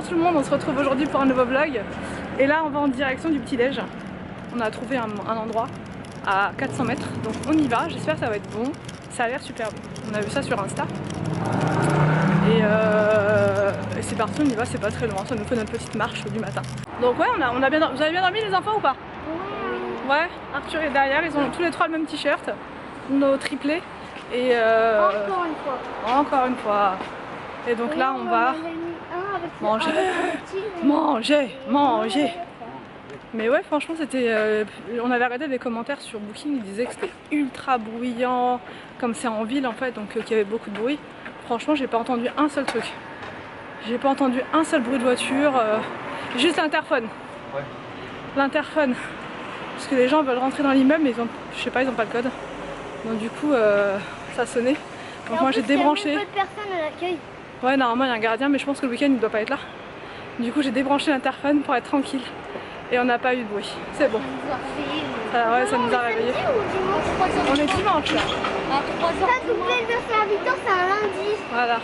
Bonjour tout le monde, on se retrouve aujourd'hui pour un nouveau vlog. Et là on va en direction du petit déj. On a trouvé un endroit à 400 mètres, donc on y va, j'espère que ça va être bon. Ça a l'air super bon, on a vu ça sur Insta. Et c'est parti, on y va, c'est pas très loin, ça nous fait notre petite marche du matin. Donc ouais, vous avez bien dormi les enfants ou pas? Ouais, Arthur est derrière, ils ont tous les trois le même t-shirt, nos triplés. Et encore une fois. Encore une fois. Et donc là on va manger, manger. Mais ouais, franchement c'était... on avait regardé des commentaires sur Booking, ils disaient que c'était ultra bruyant, comme c'est en ville en fait, donc qu'il y avait beaucoup de bruit. Franchement j'ai pas entendu un seul truc. J'ai pas entendu un seul bruit de voiture, juste l'interphone. Ouais. L'interphone. Parce que les gens veulent rentrer dans l'immeuble mais ils ont, je sais pas, ils ont pas le code. Donc du coup ça sonnait. Donc moi j'ai débranché. Il y a peu de personnes à l'accueil. Ouais, normalement il y a un gardien mais je pense que le week-end il doit pas être là. Du coup j'ai débranché l'interphone pour être tranquille. Et on n'a pas eu de bruit. C'est bon. Ouais, ça nous a réveillés. On est dimanche là. À 3h. Ça doublé le 9h, c'est un lundi. Voilà.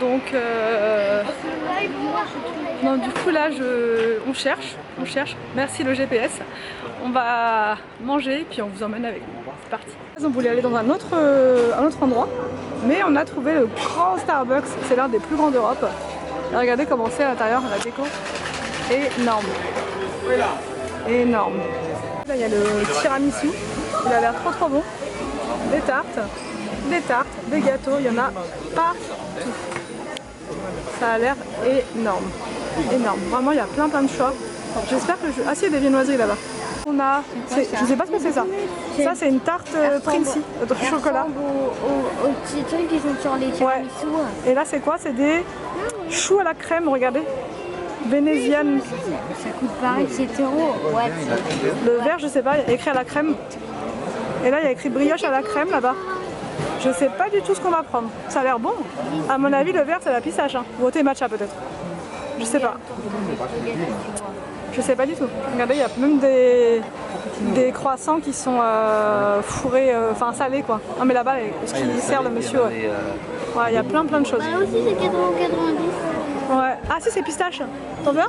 Donc non, du coup là on cherche. Merci le GPS. On va manger puis on vous emmène avec nous. C'est parti. On voulait aller dans un autre endroit, mais on a trouvé le grand Starbucks. C'est l'un des plus grands d'Europe. Regardez comment c'est à l'intérieur, la déco. Énorme. Énorme. Là il y a le tiramisu. Il a l'air trop bon. Des tartes, des gâteaux. Il y en a partout. Ça a l'air énorme. Énorme. Vraiment il y a plein de choix. J'espère que Ah si, il y a des viennoiseries là-bas. On a, je sais pas ce que c'est ça. Ça c'est une tarte Princi de chocolat. Aux petits trucs qui sont sur les tiramisu. Ouais. Et là c'est quoi? C'est des choux à la crème, regardez. Vénézienne. Ça coûte pareil, c'est euros. Ouais. Le verre je sais pas, il y a écrit à la crème. Et là il y a écrit brioche à la crème là-bas. Je sais pas du tout ce qu'on va prendre. Ça a l'air bon. À mon avis le verre c'est la pistache. Hein. Ou au thé matcha peut-être. Je sais pas. Je sais pas du tout. Regardez, il y a même des croissants qui sont fourrés, enfin salés quoi. Non mais là-bas, ce qu'il sert le monsieur. Ouais, il y a plein de choses. Là aussi c'est 4,90 €. Ouais. Ah si, c'est pistache. T'en veux un?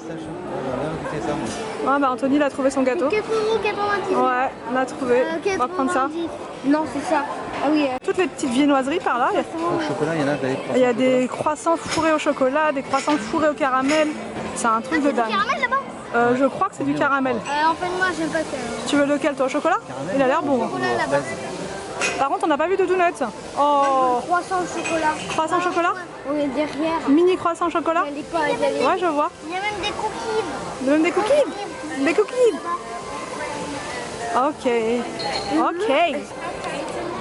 Ouais, bah Anthony il a trouvé son gâteau. 4,90 €. Ouais, on a trouvé. On va prendre ça. Non, c'est ça. Ah oui. Toutes les petites viennoiseries par là. Au chocolat, il y en a des Il y a des croissants fourrés au chocolat, des croissants fourrés au caramel. C'est un truc de dingue. Du caramel là-bas? Je crois que c'est du caramel. En fait, moi j'aime pas ça. Tu veux lequel toi, au chocolat? Il a l'air bon. Chocolat là-bas. Par contre, on n'a pas vu de donuts. Oh. Croissant au chocolat. Croissant au chocolat? Oui, derrière. Mini croissant au chocolat? Ouais, je vois. Il y a même des cookies. Même des cookies? Des cookies? Ok. Ok.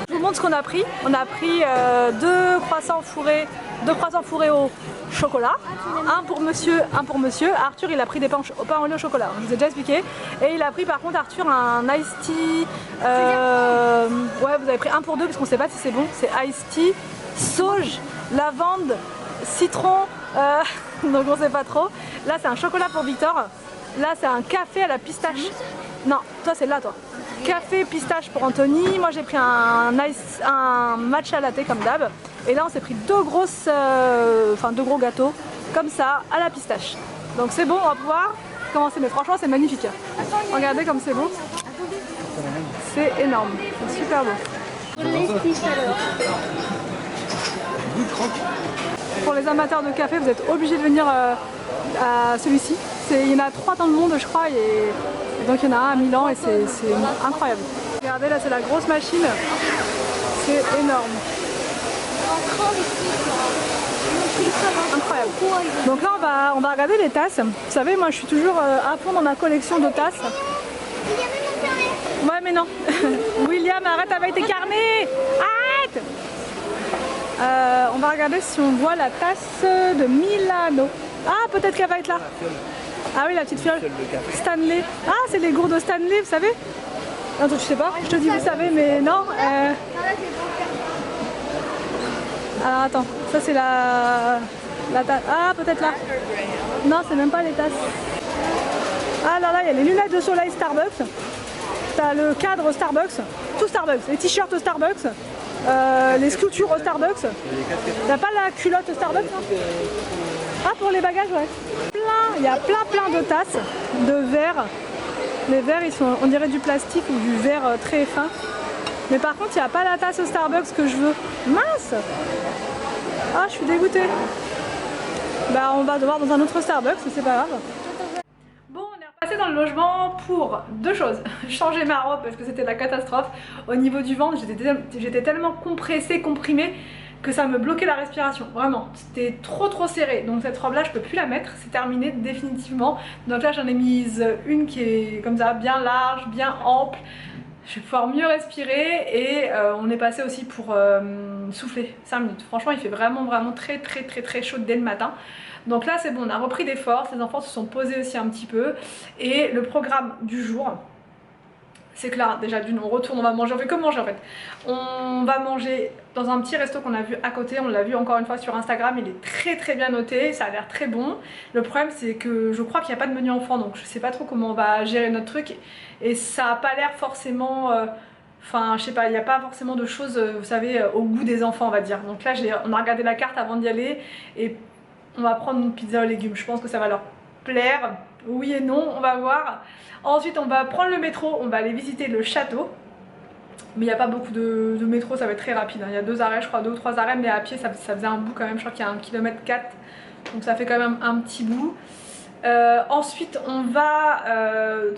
Je vous montre ce qu'on a pris. On a pris deux croissants fourrés au chocolat. Un pour monsieur. Arthur il a pris des pains au lait au chocolat. Je vous ai déjà expliqué. Et il a pris par contre Arthur un iced tea. Ouais, vous avez pris un pour deux parce qu'on sait pas si c'est bon. C'est iced tea, sauge, lavande, citron. Donc on sait pas trop. Là c'est un chocolat pour Victor. Là c'est un café à la pistache. Non, toi c'est là toi. Café pistache pour Anthony. Moi j'ai pris un matcha latte comme d'hab. Et là on s'est pris deux gros gâteaux comme ça à la pistache. Donc c'est bon, on va pouvoir commencer. Mais franchement c'est magnifique. Regardez comme c'est bon. C'est énorme. C'est super beau. Pour les amateurs de café, vous êtes obligés de venir à celui-ci. Il y en a 3 dans le monde je crois. Et donc il y en a un à Milan et c'est incroyable. Regardez là c'est la grosse machine. C'est énorme. Incroyable. Donc là on va regarder les tasses. Vous savez moi je suis toujours à fond dans ma collection de tasses. Ouais mais non. William arrête avec tes carnets. Arrête. On va regarder si on voit la tasse de Milano. Ah peut-être qu'elle va être là. Ah oui la petite fiole. Stanley. Ah c'est les gourdes Stanley vous savez. Non toi tu sais pas. Je te dis vous savez mais non. Alors attends, ça c'est la tasse. Ah peut-être là. Non c'est même pas les tasses. Ah là il y a les lunettes de soleil Starbucks. T'as le cadre Starbucks. Tout Starbucks. Les t-shirts Starbucks. Les sculptures au Starbucks. T'as pas la culotte Starbucks hein? Ah, pour les bagages, ouais. Il y a plein de tasses, de verres. Les verres, ils sont, on dirait du plastique ou du verre très fin. Mais par contre, il n'y a pas la tasse Starbucks que je veux. Mince! Ah, je suis dégoûtée. Bah, on va devoir dans un autre Starbucks, c'est pas grave. Bon, on est repassé dans le logement pour deux choses. Changer ma robe parce que c'était la catastrophe. Au niveau du ventre, j'étais tellement compressée, comprimée, que ça me bloquait la respiration, vraiment, c'était trop serré, donc cette robe là je peux plus la mettre, c'est terminé définitivement. Donc là j'en ai mise une qui est comme ça, bien large, bien ample, je vais pouvoir mieux respirer et on est passé aussi pour souffler 5 minutes. Franchement il fait vraiment très chaud dès le matin. Donc là c'est bon, on a repris des forces, les enfants se sont posés aussi un petit peu et le programme du jour, c'est que là, déjà d'une, on retourne, on va manger, on fait que manger en fait. On va manger dans un petit resto qu'on a vu à côté, on l'a vu encore une fois sur Instagram, il est très bien noté, ça a l'air très bon. Le problème c'est que je crois qu'il n'y a pas de menu enfant, donc je sais pas trop comment on va gérer notre truc. Et ça a pas l'air forcément... Enfin, je sais pas, il n'y a pas forcément de choses, vous savez, au goût des enfants on va dire. Donc là, on a regardé la carte avant d'y aller et on va prendre une pizza aux légumes. Je pense que ça va leur plaire, oui et non, on va voir. Ensuite on va prendre le métro, on va aller visiter le château. Mais il n'y a pas beaucoup de métro, ça va être très rapide, hein. Il y a 2 arrêts, je crois, 2 ou 3 arrêts, mais à pied ça faisait un bout quand même, je crois qu'il y a 1,4 km, donc ça fait quand même un petit bout. Ensuite on va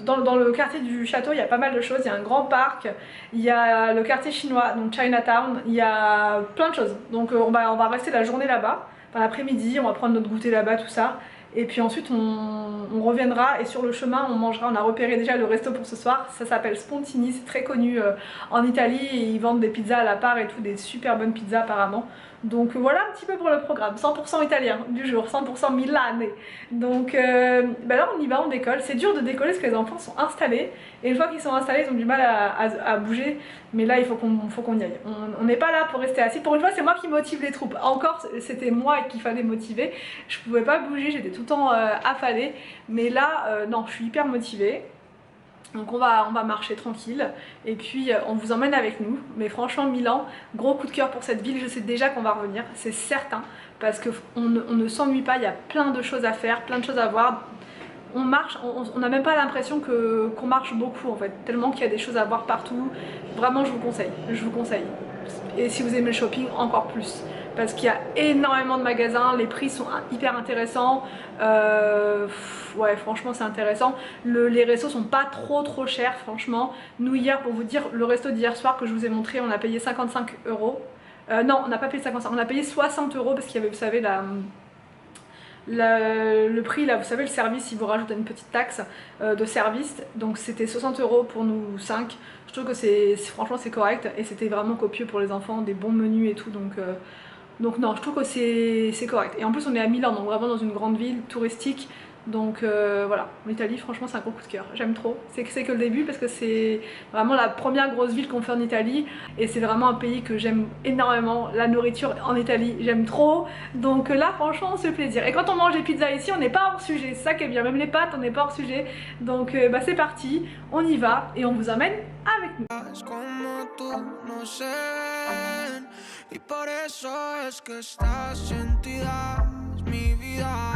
dans le quartier du château, il y a pas mal de choses, il y a un grand parc, il y a le quartier chinois, donc Chinatown, il y a plein de choses. Donc on va rester la journée là-bas, enfin l'après-midi, on va prendre notre goûter là-bas, tout ça. Et puis ensuite on reviendra et sur le chemin on mangera, on a repéré déjà le resto pour ce soir, ça s'appelle Spontini, c'est très connu en Italie et ils vendent des pizzas à la part et tout, des super bonnes pizzas apparemment. Donc voilà un petit peu pour le programme, 100% italien du jour, 100% milanais. Donc bah là on y va, on décolle, c'est dur de décoller parce que les enfants sont installés et une fois qu'ils sont installés ils ont du mal à bouger, mais là il faut qu'on y aille. On n'est pas là pour rester assis, pour une fois c'est moi qui motive les troupes, encore c'était moi qu'il fallait motiver, je pouvais pas bouger, j'étais tout le temps affalée, mais là non je suis hyper motivée. Donc on va marcher tranquille et puis on vous emmène avec nous. Mais franchement Milan, gros coup de cœur pour cette ville, je sais déjà qu'on va revenir, c'est certain. Parce qu'on ne s'ennuie pas, il y a plein de choses à faire, plein de choses à voir. On marche, on n'a même pas l'impression qu'on marche beaucoup en fait, tellement qu'il y a des choses à voir partout. Vraiment je vous conseille. Et si vous aimez le shopping, encore plus. Parce qu'il y a énormément de magasins, les prix sont hyper intéressants. Ouais franchement c'est intéressant. Les restos sont pas trop chers franchement. Nous hier, pour vous dire, le resto d'hier soir que je vous ai montré, on a payé 55 €. Non on n'a pas payé 55, on a payé 60 € parce qu'il y avait, vous savez, le prix là, vous savez, le service, il vous rajoute une petite taxe de service, donc c'était 60 € pour nous 5. Je trouve que franchement c'est correct et c'était vraiment copieux pour les enfants, des bons menus et tout, donc non, je trouve que c'est correct. Et en plus on est à Milan, donc vraiment dans une grande ville touristique. Donc voilà, l'Italie franchement c'est un gros coup de cœur, j'aime trop. C'est que le début parce que c'est vraiment la première grosse ville qu'on fait en Italie. Et c'est vraiment un pays que j'aime énormément, la nourriture en Italie j'aime trop. Donc là franchement on se fait plaisir. Et quand on mange des pizzas ici on n'est pas hors sujet, c'est ça qui est bien, même les pâtes on n'est pas hors sujet. Donc bah c'est parti, on y va et on vous emmène avec nous. Y por eso es que estás sentida, mi vida.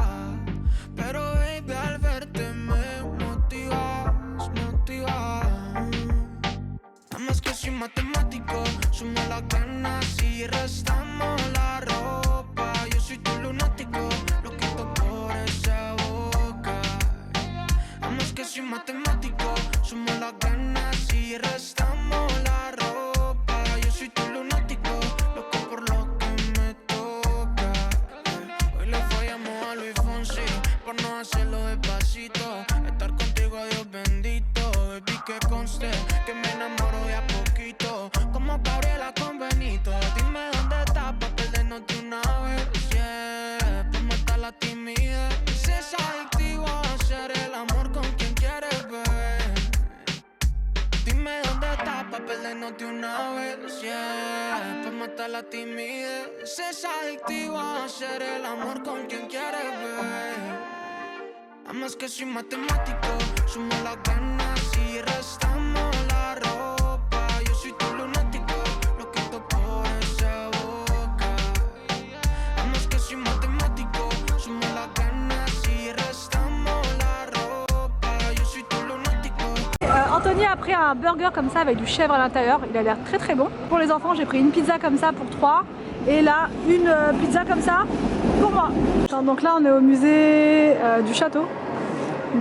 Pero baby al verte me motivas. Nada más que soy matemático, suma las ganas y restamos la ropa. Yo soy tu lunático, loquito por esa boca. Nada más que soy matemático, suma las ganas y restamos la ropa. Yo soy tu lunático, loco por lo que me toca. Hoy le fallamos a Luis Fonsi por no hacerlo despacito. Estar contigo, Dios bendito. Baby, que conste que me enamoro de a poquito. Como Gabriela con Benito. Dime dónde estás pa' perdernos de una vez. Yeah, pa' matar la timidez. Si es adictivo hacer el amor con quien quieres ver. Dime dónde estás pa' perdernos de una vez. Yeah, pa' matar la timidez. Si es adictivo hacer el amor con quien quieres ver. Nada más que soy matemático, sumo las ganas y restamos la ropa. Yo soy tu lunático, loquito por esa boca. Nada más que soy matemático, sumo las Anthony a pris un burger comme ça avec du chèvre à l'intérieur, il a l'air très très bon. Pour les enfants j'ai pris une pizza comme ça pour 3 et là une pizza comme ça pour moi. Donc là on est au musée du château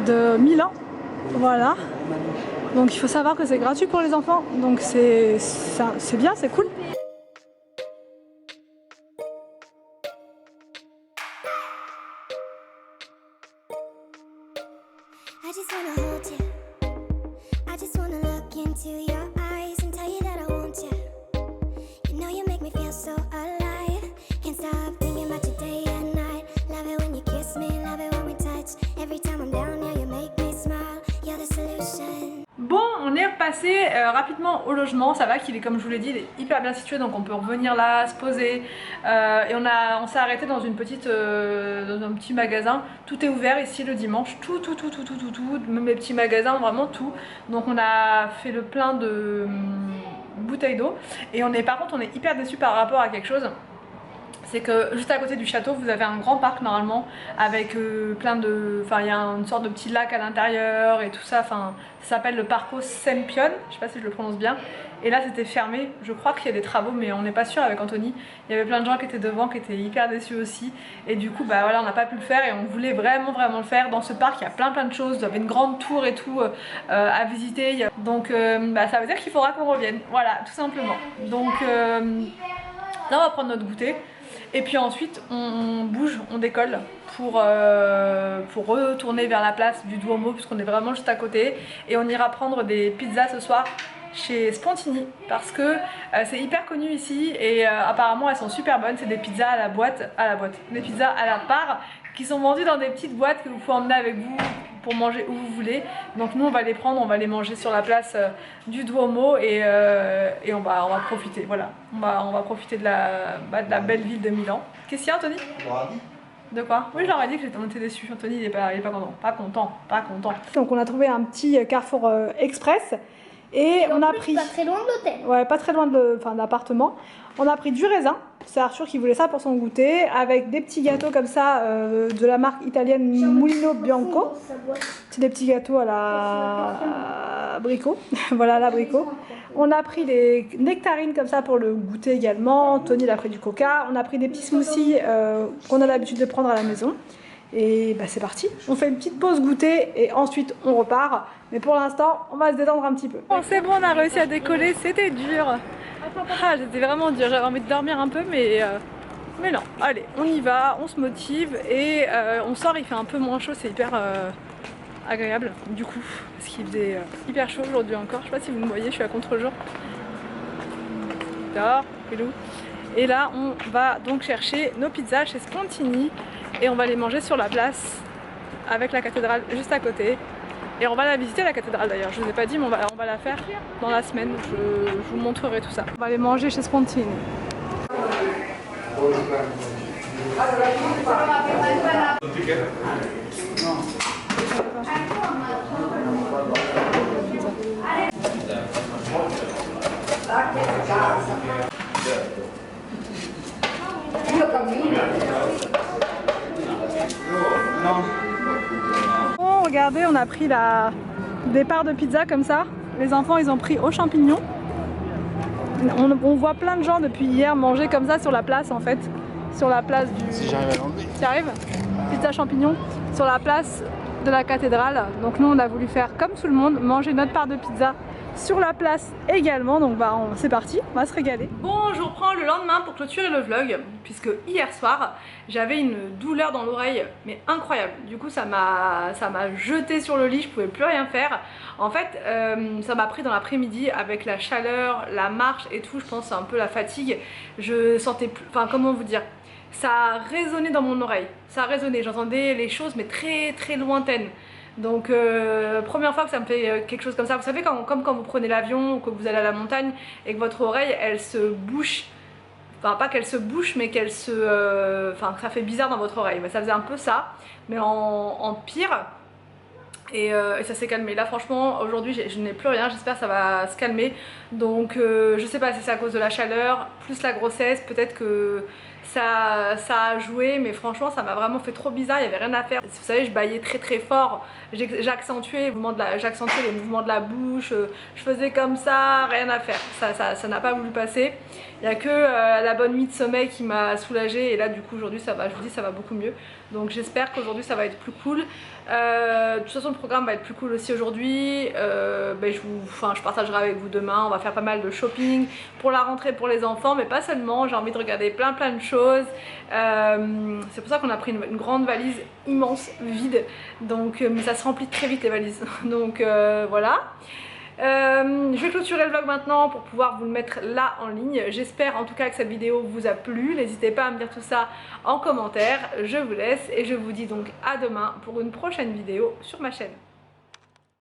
de Milan, voilà. Donc il faut savoir que c'est gratuit pour les enfants, donc c'est bien, c'est cool. I just wanna hold you. I just wanna look into your eyes and tell you that I want you. You know you make me feel so alive. Can't stop thinking about you day and night. Love it when you kiss me, love it when we touch. Every time I'm down, yeah, you make me smile. You're the solution. Bon, on est repassé rapidement au logement, ça va qu'il est, comme je vous l'ai dit, il est hyper bien situé, donc on peut revenir là, se poser. Et on s'est arrêté dans une petite, dans un petit magasin. Tout est ouvert ici le dimanche, tout, même les petits magasins, vraiment tout. Donc on a fait le plein de bouteilles d'eau. Et par contre, on est hyper déçus par rapport à quelque chose. C'est que juste à côté du château, vous avez un grand parc normalement avec plein de... Enfin, il y a une sorte de petit lac à l'intérieur et tout ça. Enfin, ça s'appelle le Parco Sempion, je sais pas si je le prononce bien. Et là, c'était fermé. Je crois qu'il y a des travaux, mais on n'est pas sûr avec Anthony. Il y avait plein de gens qui étaient devant, qui étaient hyper déçus aussi. Et du coup, bah voilà, on n'a pas pu le faire et on voulait vraiment le faire. Dans ce parc, il y a plein de choses. Il y avait une grande tour et tout à visiter. Donc, ça veut dire qu'il faudra qu'on revienne. Voilà, tout simplement. Donc, là, on va prendre notre goûter. Et puis ensuite on bouge, on décolle pour retourner vers la place du Duomo puisqu'on est vraiment juste à côté. Et on ira prendre des pizzas ce soir chez Spontini parce que c'est hyper connu ici et apparemment elles sont super bonnes. C'est des pizzas à la boîte, des pizzas à la part qui sont vendues dans des petites boîtes que vous pouvez emmener avec vous pour manger où vous voulez. Donc nous on va les prendre, on va les manger sur la place du Duomo et on va profiter, voilà. On va profiter de la belle ville de Milan. Qu'est-ce qu'il y a, Anthony? De quoi? Oui, je leur ai dit que j'étais déçue. Anthony il est pas content. Pas content. Donc on a trouvé un petit Carrefour Express. Et on a pris... Pas très loin de l'hôtel. Ouais, pas très loin de l'appartement. On a pris du raisin. C'est Arthur qui voulait ça pour son goûter. Avec des petits gâteaux comme ça de la marque italienne Mulino Bianco. C'est des petits gâteaux à la abricot. Voilà, à l'abricot. On a pris des nectarines comme ça pour le goûter également. Tony a pris du coca. On a pris des petits smoothies qu'on a l'habitude de prendre à la maison. Et bah c'est parti, on fait une petite pause goûter et ensuite on repart. Mais pour l'instant, on va se détendre un petit peu. Bon, c'est bon, on a réussi à décoller, c'était dur. Ah, c'était vraiment dur, j'avais envie de dormir un peu, mais non. Allez, on y va, on se motive et on sort, il fait un peu moins chaud, c'est hyper agréable du coup. Parce qu'il faisait hyper chaud aujourd'hui encore, je sais pas si vous me voyez, je suis à contre-jour. Dehors, hello. Et là, on va donc chercher nos pizzas chez Spontini. Et on va les manger sur la place avec la cathédrale juste à côté. Et on va la visiter la cathédrale d'ailleurs, je vous ai pas dit mais on va la faire dans la semaine, je vous montrerai tout ça. On va les manger chez Spontini. Bon, regardez, on a pris des parts de pizza comme ça. Les enfants, ils ont pris aux champignons. On voit plein de gens depuis hier manger comme ça sur la place en fait. Sur la place du... Si j'arrive à l'enlever. Tu arrives? Pizza champignons sur la place de la cathédrale. Donc nous, on a voulu faire comme tout le monde, manger notre part de pizza sur la place également, donc c'est parti, on va se régaler. Bon, je reprends le lendemain pour clôturer le vlog, puisque hier soir j'avais une douleur dans l'oreille, mais incroyable. Du coup ça m'a jeté sur le lit, je pouvais plus rien faire. En fait, ça m'a pris dans l'après-midi avec la chaleur, la marche et tout, je pense un peu la fatigue. Je sentais plus, enfin comment vous dire, ça a résonné dans mon oreille, ça a résonné, j'entendais les choses mais très lointaines. Donc première fois que ça me fait quelque chose comme ça, vous savez comme quand vous prenez l'avion ou que vous allez à la montagne et que votre oreille elle se bouche, enfin pas qu'elle se bouche mais qu'elle se... enfin ça fait bizarre dans votre oreille, mais ça faisait un peu ça, mais en pire. Et ça s'est calmé. Là franchement aujourd'hui je n'ai plus rien, j'espère que ça va se calmer. Donc je sais pas si c'est à cause de la chaleur, plus la grossesse, peut-être que ça a joué, mais franchement ça m'a vraiment fait trop bizarre, il n'y avait rien à faire. Vous savez, je bâillais très fort, j'accentuais les mouvements de la bouche, je faisais comme ça, rien à faire, ça n'a pas voulu passer. Il n'y a que la bonne nuit de sommeil qui m'a soulagée, et là du coup aujourd'hui ça va, je vous dis, ça va beaucoup mieux. Donc j'espère qu'aujourd'hui ça va être plus cool. De toute façon le programme va être plus cool aussi aujourd'hui. Je partagerai avec vous demain, on va faire pas mal de shopping pour la rentrée pour les enfants, mais pas seulement, j'ai envie de regarder plein de choses. C'est pour ça qu'on a pris une grande valise immense, vide, donc, mais ça se remplit très vite les valises, donc voilà. Je vais clôturer le vlog maintenant pour pouvoir vous le mettre là en ligne. J'espère en tout cas que cette vidéo vous a plu. N'hésitez pas à me dire tout ça en commentaire. Je vous laisse et je vous dis donc à demain pour une prochaine vidéo sur ma chaîne.